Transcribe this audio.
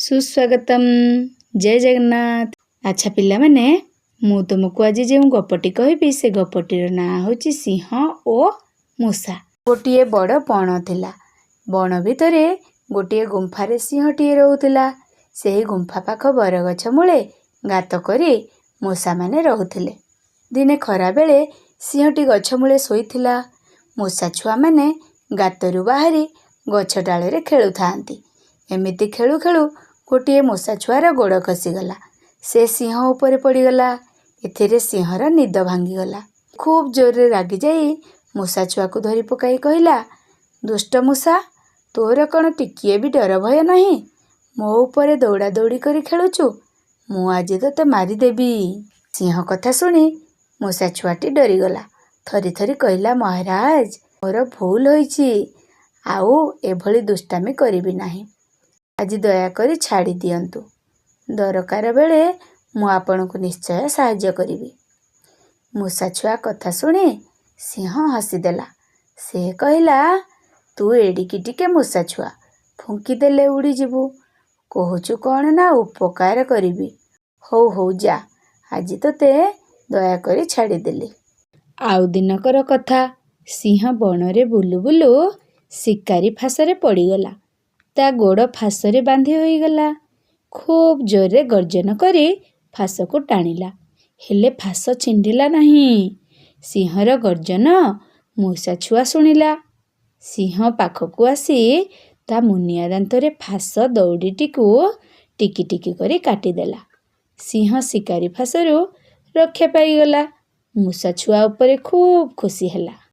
सुस्वागतम जय जगन्नाथ। अच्छा पिला माने मु तुमको आज जो गपटी कहबी से गपटीर ना होची सिंह ओ मूषा। गोटे बड़ बण थिला। बण भितर गोटे गुंफारे सिंहटीए रहुथिला। सेही गुंफा पाख बरगछ मूले गात करी मूषा माने रहुथिले। दिने खरा बेले सिंहटी गछ मूले शोइथिला। मूषा छुआ माने गातरू बाहरी गछ डाले खेलुथांती। एमिति खेलु खेलु गोटे मूषा छुआर गोड़ खसीगला। से सिंह उपरे पड़गला। एथिरे सिंहर निद भांगीगला। खूब जोरे रागी जाई मूषा छुआ को धरी पकाई कहला, दुष्ट मूषा, तोर कण टिकिए भी डर भय नहीं? मो उपरे दौड़ा दौड़ी करी खेलुचु। मु आज तोते मारिदेवी। सिंह कथा शुणी मूषा छुआटी डरीगला। थरी थरी कहला, महाराज मोर भूल होईची, आउ एभली दुष्टामी करिबी नाही। आज दयाकरी छाड़ी दियंतु। दरकार बेले मु आपनकु निश्चय साहाय्य करिबी। मूषा छुआ कथा शुणी सिंह हसीदेला। से कहला, तू एडिकी टिके मूषा छुआ, फुंकी देले उड़ी जीवु। कहूचु कौन ना उपकार करिबी। हौ हौ जा, आज तोते दयाकरी छाड़ी देली। आउ दिनकर कथा। सिंह बणरे बुलु बुलु शिकारी फासरे पड़ीगला। ता गोड़ फासरे बांधी होईगला। खूब जोरे गर्जन करी फास को टाणिला, हेले फास छिंडिला नहीं। सिंहर गर्जन मूषा छुआ शुणिला। सिंह पाखकू आसी ता मुनिया दांतरे फास दौड़ीटीकू टिकी टिकी करी काटिदेला। सिंह शिकारी फासरू रक्षा पाईगला। मूषा छुआ उपरे खूब खुशी ହେଲା।